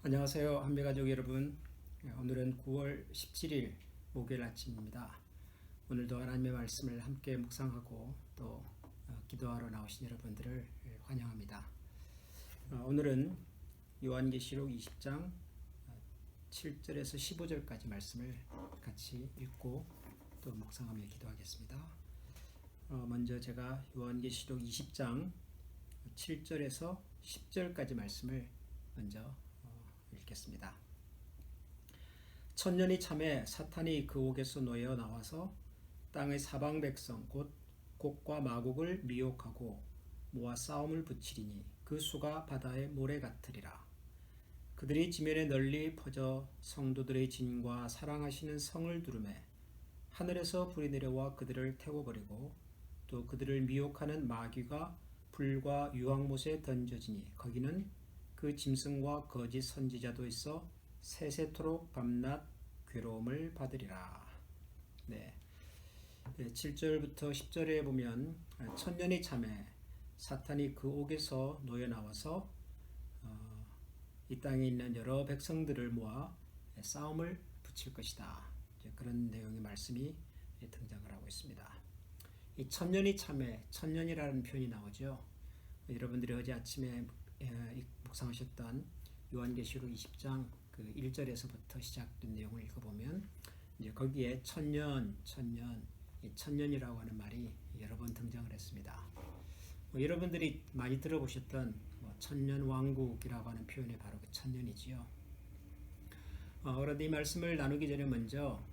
안녕하세요. 한미가족 여러분. 오늘은 9월 17일 목요일 아침입니다. 오늘도 하나님의 말씀을 함께 묵상하고 또 기도하러 나오신 여러분들을 환영합니다. 오늘은 요한계시록 20장 7절에서 15절까지 말씀을 같이 읽고 또 묵상하며 기도하겠습니다. 먼저 제가 요한계시록 20장 7절에서 10절까지 말씀을 먼저 읽겠습니다. 천년이 참에 사탄이 그 옥에서 놓여 나와서 땅의 사방 백성 곧 곡과 마곡을 미혹하고 모아 싸움을 붙이리니 그 수가 바다의 모래 같으리라. 그들이 지면에 널리 퍼져 성도들의 진과 사랑하시는 성을 두르매 하늘에서 불이 내려와 그들을 태워버리고 또 그들을 미혹하는 마귀가 불과 유황못에 던져지니 거기는 그 짐승과 거짓 선지자도 있어 세세토록 밤낮 괴로움을 받으리라. 네. 7절부터 10절에 보면 천년이 참에 사탄이 그 옥에서 놓여 나와서 이 땅에 있는 여러 백성들을 모아 싸움을 붙일 것이다. 그런 내용의 말씀이 등장을 하고 있습니다. 이 천년이 참에 천년이라는 표현이 나오죠. 여러분들이 어제 아침에 묵상하셨던 요한계시록 20장 그 1절에서부터 시작된 내용을 읽어보면 이제 거기에 천년이라고 하는 말이 여러 번 등장을 했습니다. 여러분들이 많이 들어보셨던 천년왕국이라고 하는 표현이 바로 그 천년이지요. 그런데 이 말씀을 나누기 전에 먼저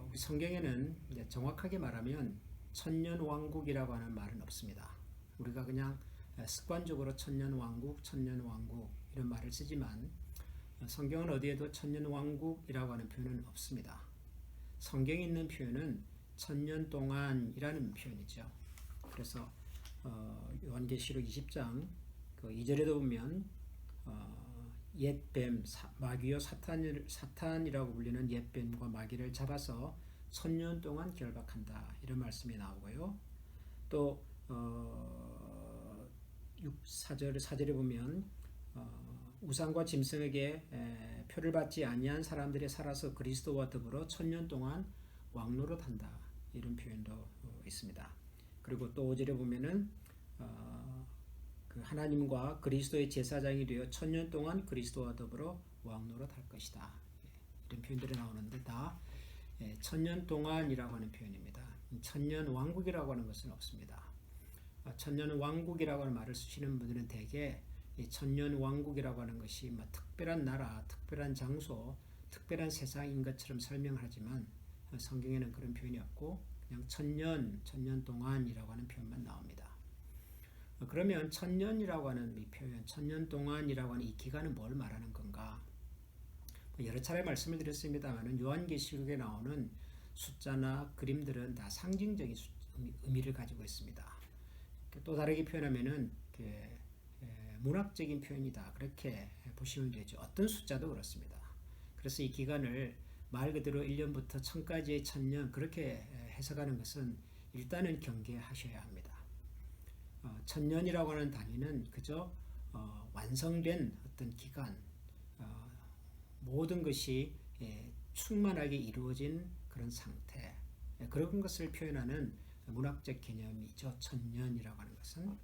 우리 성경에는 이제 정확하게 말하면 천년왕국이라고 하는 말은 없습니다. 우리가 그냥 습관적으로 천년왕국 이런 말을 쓰지만 성경은 어디에도 천년왕국이라고 하는 표현은 없습니다. 성경에 있는 표현은 천년 동안이라는 표현이죠. 그래서 요한계시록 20장 그 2절에도 보면 옛뱀 마귀요 사탄이라고 불리는 옛뱀과 마귀를 잡아서 천년 동안 결박한다 이런 말씀이 나오고요. 또 4절에 보면 우상과 짐승에게 표를 받지 아니한 사람들이 살아서 그리스도와 더불어 천년 동안 왕노릇한다 이런 표현도 있습니다. 그리고 또 5절에 보면은 그 하나님과 그리스도의 제사장이 되어 천년 동안 그리스도와 더불어 왕노릇할 것이다 이런 표현들이 나오는데 다 천년 동안이라고 하는 표현입니다. 천년 왕국이라고 하는 것은 없습니다. 천년 왕국이라고 하는 말을 쓰시는 분들은 대개 천년 왕국이라고 하는 것이 특별한 나라, 특별한 장소, 특별한 세상인 것처럼 설명하지만 성경에는 그런 표현이 없고 그냥 천년 동안이라고 하는 표현만 나옵니다. 그러면 천년이라고 하는 이 표현, 천년 동안이라고 하는 이 기간은 뭘 말하는 건가? 여러 차례 말씀을 드렸습니다만 요한계시록에 나오는 숫자나 그림들은 다 상징적인 의미를 가지고 있습니다. 또 다르게 표현하면은 문학적인 표현이다 그렇게 보시면 되죠. 어떤 숫자도 그렇습니다. 그래서 이 기간을 말 그대로 1년부터 1000까지의 천년 그렇게 해석하는 것은 일단은 경계하셔야 합니다. 천년이라고 하는 단위는 그저 완성된 어떤 기간, 모든 것이 충만하게 이루어진 그런 상태, 그런 것을 표현하는 문학적 개념이죠. 천년이라고 하는 것은.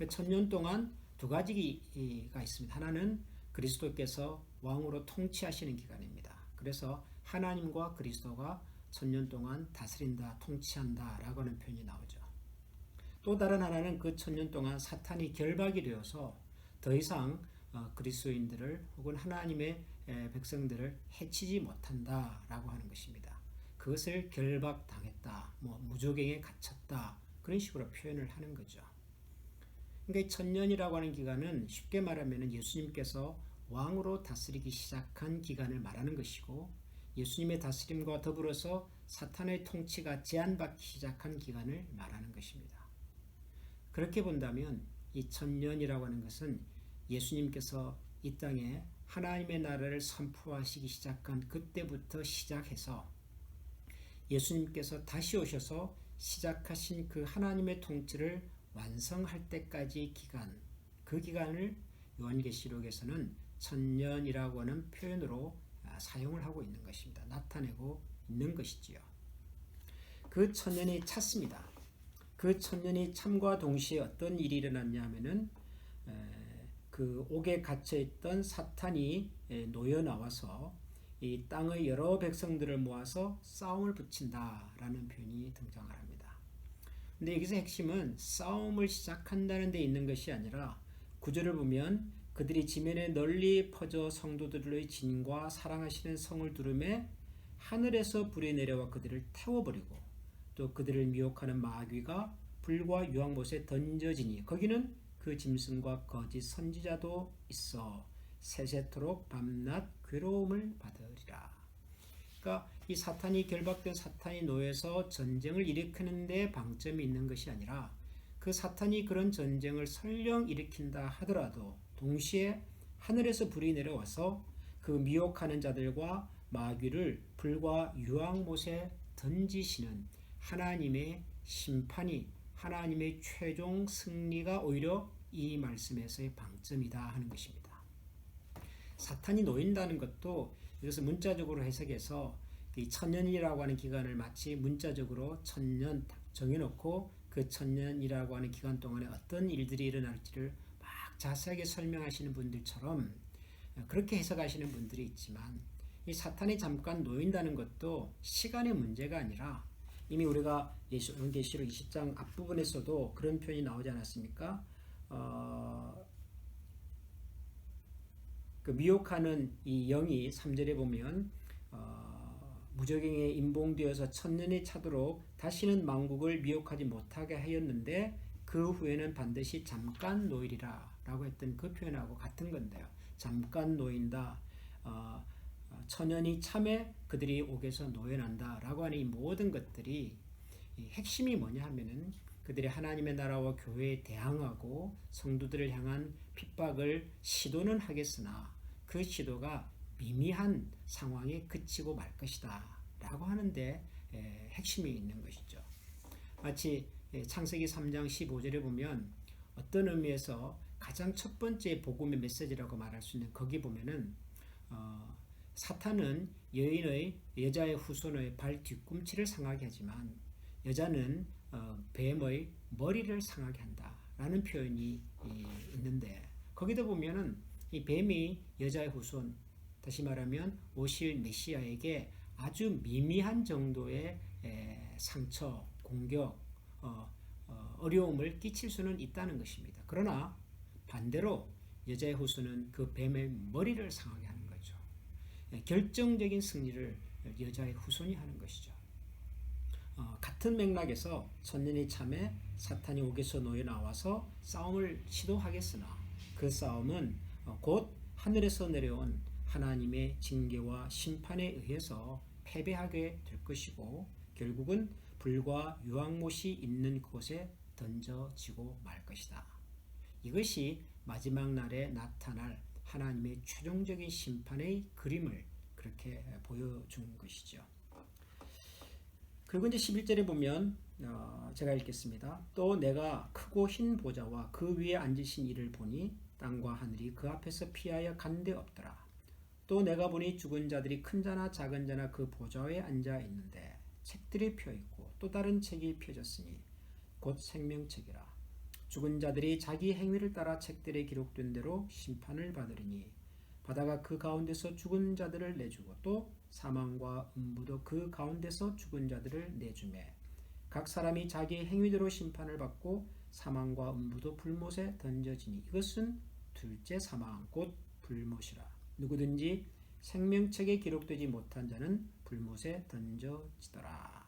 천년 동안 두 가지가 있습니다. 하나는 그리스도께서 왕으로 통치하시는 기간입니다. 그래서 하나님과 그리스도가 천년 동안 다스린다, 통치한다 라고 하는 표현이 나오죠. 또 다른 하나는 그 천년 동안 사탄이 결박이 되어서 더 이상 그리스도인들을 혹은 하나님의 백성들을 해치지 못한다 라고 하는 것입니다. 그것을 결박당했다, 무저갱에 갇혔다 그런 식으로 표현을 하는 거죠. 그러니까 천년이라고 하는 기간은 쉽게 말하면 예수님께서 왕으로 다스리기 시작한 기간을 말하는 것이고 예수님의 다스림과 더불어서 사탄의 통치가 제한받기 시작한 기간을 말하는 것입니다. 그렇게 본다면 이 천년이라고 하는 것은 예수님께서 이 땅에 하나님의 나라를 선포하시기 시작한 그때부터 시작해서 예수님께서 다시 오셔서 시작하신 그 하나님의 통치를 완성할 때까지의 기간, 그 기간을 요한계시록에서는 천년이라고 하는 표현으로 사용을 하고 있는 것입니다. 나타내고 있는 것이지요. 그 천년이 찼습니다. 그 천년이 참과 동시에 어떤 일이 일어났냐 하면은 그 옥에 갇혀있던 사탄이 놓여 나와서 이 땅의 여러 백성들을 모아서 싸움을 붙인다라는 표현이 등장을 합니다. 근데 여기서 핵심은 싸움을 시작한다는 데 있는 것이 아니라 구절을 보면 그들이 지면에 널리 퍼져 성도들의 진과 사랑하시는 성을 두름에 하늘에서 불이 내려와 그들을 태워버리고 또 그들을 미혹하는 마귀가 불과 유황못에 던져지니 거기는 그 짐승과 거짓 선지자도 있어 세세토록 밤낮 괴로움을 받으리라. 그러니까 이 사탄이 결박된 사탄이 놓여서 전쟁을 일으키는 데 방점이 있는 것이 아니라 그 사탄이 그런 전쟁을 설령 일으킨다 하더라도 동시에 하늘에서 불이 내려와서 그 미혹하는 자들과 마귀를 불과 유황못에 던지시는 하나님의 심판이 하나님의 최종 승리가 오히려 이 말씀에서의 방점이다 하는 것입니다. 사탄이 놓인다는 것도 이것을 문자적으로 해석해서 이 천년이라고 하는 기간을 마치 문자적으로 천년 정해놓고 그 천년이라고 하는 기간 동안에 어떤 일들이 일어날지를 막 자세하게 설명하시는 분들처럼 그렇게 해석하시는 분들이 있지만 이 사탄이 잠깐 놓인다는 것도 시간의 문제가 아니라 이미 우리가 요한계시록 20장 앞부분에서도 그런 표현이 나오지 않았습니까? 그 미혹하는 이 영이 3절에 보면 무저갱에 임봉되어서 천년이 차도록 다시는 만국을 미혹하지 못하게 하였는데 그 후에는 반드시 잠깐 놓이리라 라고 했던 그 표현하고 같은 건데요. 잠깐 놓인다. 천년이 참에 그들이 옥에서 놓여난다 라고 하는 이 모든 것들이 이 핵심이 뭐냐 하면은 그들이 하나님의 나라와 교회에 대항하고 성도들을 향한 핍박을 시도는 하겠으나 그 시도가 미미한 상황에 그치고 말 것이다 라고 하는데 핵심이 있는 것이죠. 마치 창세기 3장 15절에 보면 어떤 의미에서 가장 첫 번째 복음의 메시지라고 말할 수 있는 거기 보면은 사탄은 여자의 후손의 발 뒤꿈치를 상하게 하지만 여자는 뱀의 머리를 상하게 한다라는 표현이 있는데 거기다 보면은 이 뱀이 여자의 후손, 다시 말하면 오실 메시아에게 아주 미미한 정도의 상처, 공격, 어려움을 끼칠 수는 있다는 것입니다. 그러나 반대로 여자의 후손은 그 뱀의 머리를 상하게 하는 거죠. 결정적인 승리를 여자의 후손이 하는 것이죠. 같은 맥락에서 천년이 참에 사탄이 옥에서 놓여 나와서 싸움을 시도하겠으나 그 싸움은 곧 하늘에서 내려온 하나님의 징계와 심판에 의해서 패배하게 될 것이고 결국은 불과 유황못이 있는 곳에 던져지고 말 것이다. 이것이 마지막 날에 나타날 하나님의 최종적인 심판의 그림을 그렇게 보여준 것이죠. 그리고 이제 11절에 보면 제가 읽겠습니다. 또 내가 크고 흰 보좌와 그 위에 앉으신 이를 보니 땅과 하늘이 그 앞에서 피하여 간데 없더라. 또 내가 보니 죽은 자들이 큰 자나 작은 자나 그 보좌에 앉아 있는데 책들이 펴 있고 또 다른 책이 펴졌으니 곧 생명책이라. 죽은 자들이 자기 행위를 따라 책들에 기록된 대로 심판을 받으리니 바다가 그 가운데서 죽은 자들을 내주고 또 사망과 음부도 그 가운데서 죽은 자들을 내주매 각 사람이 자기 행위대로 심판을 받고 사망과 음부도 불못에 던져지니 이것은 둘째 사망 곧 불못이라. 누구든지 생명책에 기록되지 못한 자는 불못에 던져지더라.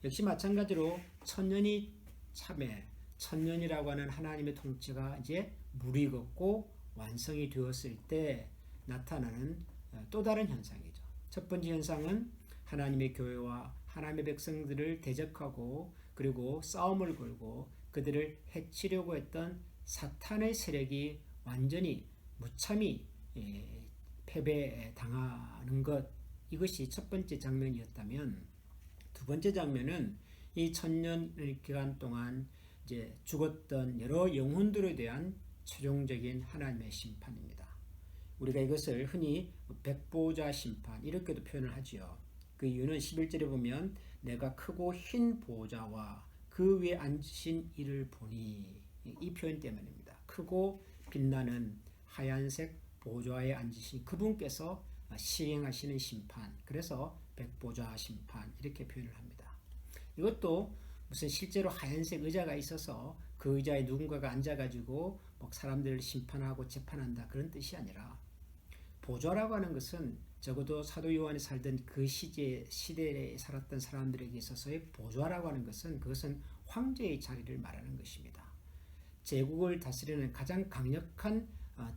역시 마찬가지로 천년이 참에 천년이라고 하는 하나님의 통치가 이제 무르익었고 완성이 되었을 때 나타나는 또 다른 현상이죠. 첫 번째 현상은 하나님의 교회와 하나님의 백성들을 대적하고 그리고 싸움을 걸고 그들을 해치려고 했던 사탄의 세력이 완전히 무참히 패배당하는 것, 이것이 첫 번째 장면이었다면 두 번째 장면은 이 천년 기간 동안 이제 죽었던 여러 영혼들에 대한 최종적인 하나님의 심판입니다. 우리가 이것을 흔히 백보자 심판 이렇게도 표현을 하지요. 그 이유는 11절에 보면 내가 크고 흰 보좌와 그 위에 앉으신 이를 보니, 이 표현 때문입니다. 크고 빛나는 하얀색 보좌에 앉으신 그분께서 시행하시는 심판, 그래서 백보좌 심판 이렇게 표현을 합니다. 이것도 무슨 실제로 하얀색 의자가 있어서 그 의자에 누군가가 앉아가지고 사람들을 심판하고 재판한다 그런 뜻이 아니라, 보좌라고 하는 것은 적어도 사도 요한이 살던 그 시대에 살았던 사람들에게 있어서의 보좌라고 하는 것은 그것은 황제의 자리를 말하는 것입니다. 제국을 다스리는 가장 강력한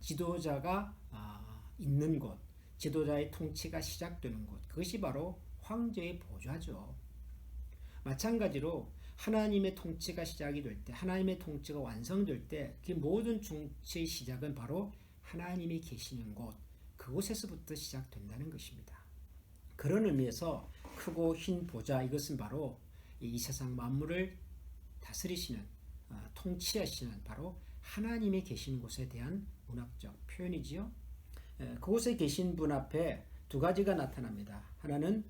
지도자가 있는 곳, 지도자의 통치가 시작되는 곳, 그것이 바로 황제의 보좌죠. 마찬가지로 하나님의 통치가 시작이 될 때, 하나님의 통치가 완성될 때 그 모든 통치의 시작은 바로 하나님이 계시는 곳, 그곳에서부터 시작된다는 것입니다. 그런 의미에서 크고 흰 보좌, 이것은 바로 이 세상 만물을 다스리시는, 통치하시는 바로 하나님이 계신 곳에 대한 문학적 표현이지요. 그곳에 계신 분 앞에 두 가지가 나타납니다. 하나는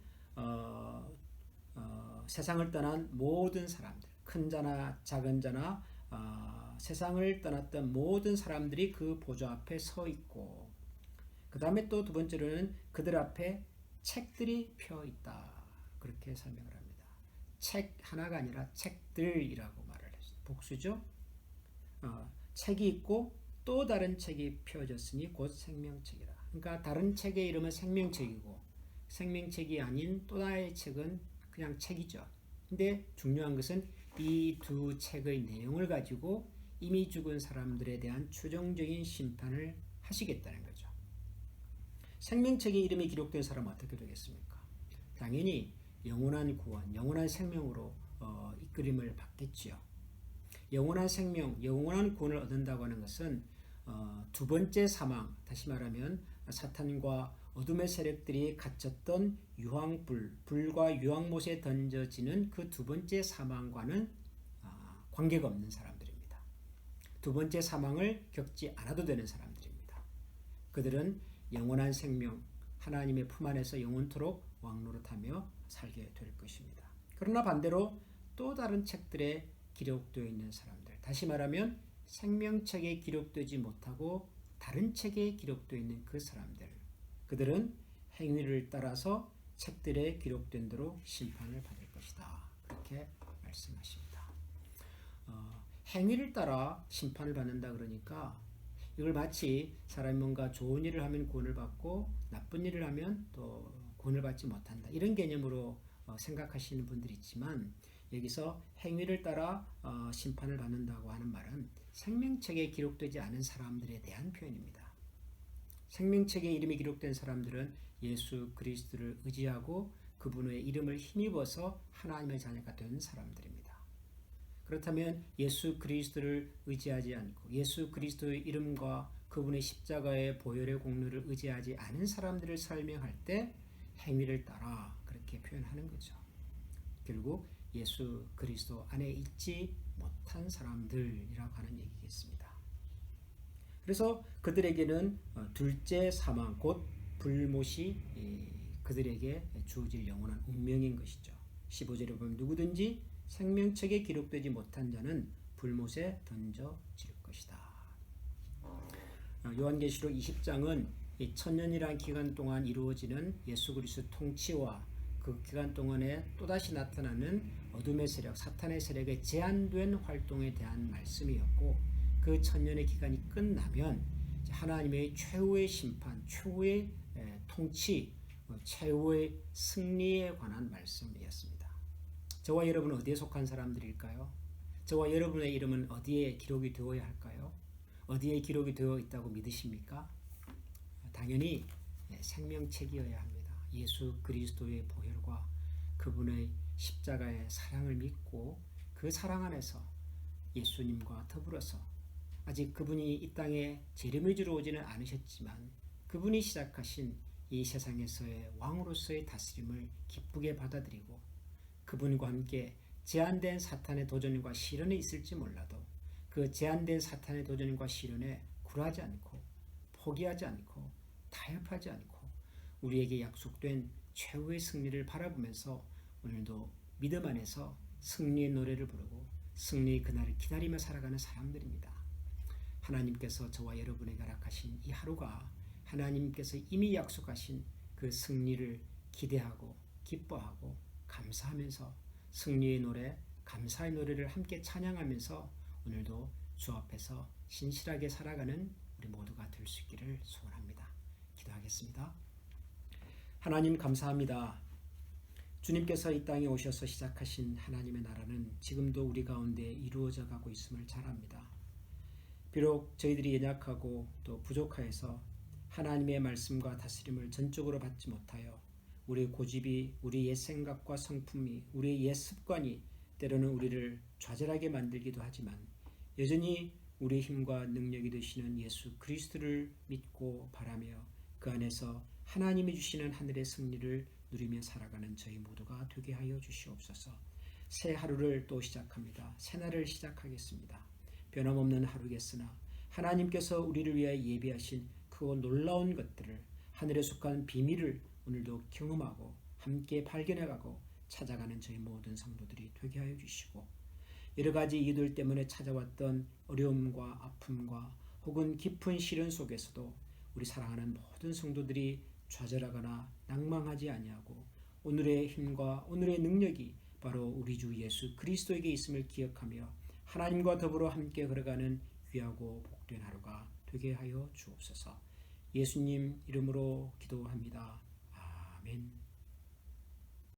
세상을 떠난 모든 사람들, 큰 자나 작은 자나 세상을 떠났던 모든 사람들이 그 보좌 앞에 서 있고, 그 다음에 또 두 번째로는 그들 앞에 책들이 펴 있다, 그렇게 설명을 합니다. 책 하나가 아니라 책들이라고 말을 했어요. 복수죠. 책이 있고 또 다른 책이 펴졌으니 곧 생명책이라. 그러니까 다른 책의 이름은 생명책이고, 생명책이 아닌 또 하나의 책은 그냥 책이죠. 근데 중요한 것은 이 두 책의 내용을 가지고 이미 죽은 사람들에 대한 최종적인 심판을 하시겠다는 거죠. 생명책에 이름이 기록된 사람은 어떻게 되겠습니까? 당연히 영원한 구원, 영원한 생명으로 이끌림을 받겠지요. 영원한 생명, 영원한 구원을 얻는다고 하는 것은 두 번째 사망, 다시 말하면 사탄과 어둠의 세력들이 갇혔던 유황불, 불과 유황못에 던져지는 그 두 번째 사망과는 관계가 없는 사람들입니다. 두 번째 사망을 겪지 않아도 되는 사람들입니다. 그들은 영원한 생명, 하나님의 품 안에서 영원토록 왕노릇하며 살게 될 것입니다. 그러나 반대로 또 다른 책들에 기록되어 있는 사람들, 다시 말하면 생명책에 기록되지 못하고 다른 책에 기록되어 있는 그 사람들, 그들은 행위를 따라서 책들에 기록된 대로 심판을 받을 것이다, 그렇게 말씀하십니다. 행위를 따라 심판을 받는다 그러니까 이걸 마치 사람이 뭔가 좋은 일을 하면 구원을 받고 나쁜 일을 하면 또 구원을 받지 못한다, 이런 개념으로 생각하시는 분들이 있지만, 여기서 행위를 따라 심판을 받는다고 하는 말은 생명책에 기록되지 않은 사람들에 대한 표현입니다. 생명책에 이름이 기록된 사람들은 예수 그리스도를 의지하고 그분의 이름을 힘입어서 하나님의 자녀가 된 사람들입니다. 그렇다면 예수 그리스도를 의지하지 않고 예수 그리스도의 이름과 그분의 십자가의 보혈의 공로를 의지하지 않은 사람들을 설명할 때 행위를 따라 그렇게 표현하는 거죠. 결국 예수 그리스도 안에 있지 못한 사람들이라고 하는 얘기겠습니다. 그래서 그들에게는 둘째 사망, 곧 불못이 그들에게 주어질 영원한 운명인 것이죠. 15절에 보면 누구든지 생명책에 기록되지 못한 자는 불못에 던져질 것이다. 요한계시록 20장은 이 천년이라는 기간 동안 이루어지는 예수 그리스도 통치와 그 기간 동안에 또다시 나타나는 어둠의 세력, 사탄의 세력의 제한된 활동에 대한 말씀이었고, 그 천년의 기간이 끝나면 하나님의 최후의 심판, 최후의 통치, 최후의 승리에 관한 말씀이었습니다. 저와 여러분은 어디에 속한 사람들일까요? 저와 여러분의 이름은 어디에 기록이 되어야 할까요? 어디에 기록이 되어 있다고 믿으십니까? 당연히 생명책이어야 합니다. 예수 그리스도의 보혈과 그분의 십자가의 사랑을 믿고 그 사랑 안에서 예수님과 더불어서, 아직 그분이 이 땅에 재림의주로 오지는 않으셨지만 그분이 시작하신 이 세상에서의 왕으로서의 다스림을 기쁘게 받아들이고, 그분과 함께 제한된 사탄의 도전과 시련이 있을지 몰라도 그 그 제한된 사탄의 도전과 시련에 굴하지 않고 포기하지 않고 타협하지 않고 우리에게 약속된 최후의 승리를 바라보면서 오늘도 믿음 안에서 승리의 노래를 부르고 승리의 그날을 기다리며 살아가는 사람들입니다. 하나님께서 저와 여러분에게 허락하신 이 하루가 하나님께서 이미 약속하신 그 승리를 기대하고 기뻐하고 감사하면서 승리의 노래, 감사의 노래를 함께 찬양하면서 오늘도 주 앞에서 신실하게 살아가는 우리 모두가 될 수 있기를 소원합니다. 기도하겠습니다. 하나님 감사합니다. 주님께서 이 땅에 오셔서 시작하신 하나님의 나라는 지금도 우리 가운데 이루어져 가고 있음을 잘 압니다. 비록 저희들이 연약하고 또 부족하여서 하나님의 말씀과 다스림을 전적으로 받지 못하여 우리의 고집이, 우리의 옛 생각과 성품이, 우리의 옛 습관이 때로는 우리를 좌절하게 만들기도 하지만 여전히 우리의 힘과 능력이 되시는 예수 그리스도를 믿고 바라며 그 안에서 하나님이 주시는 하늘의 승리를 누리며 살아가는 저희 모두가 되게 하여 주시옵소서. 새 하루를 또 시작합니다. 새날을 시작하겠습니다. 변함없는 하루겠으나 하나님께서 우리를 위하여 예비하신 그 놀라운 것들을 하늘에 속한 비밀을 오늘도 경험하고 함께 발견해가고 찾아가는 저희 모든 성도들이 되게 하여 주시고 여러 가지 이유들 때문에 찾아왔던 어려움과 아픔과 혹은 깊은 시련 속에서도 우리 사랑하는 모든 성도들이 좌절하거나 낭망하지 아니하고 오늘의 힘과 오늘의 능력이 바로 우리 주 예수 그리스도에게 있음을 기억하며 하나님과 더불어 함께 걸어가는 귀하고 복된 하루가 되게 하여 주옵소서. 예수님 이름으로 기도합니다. 아멘.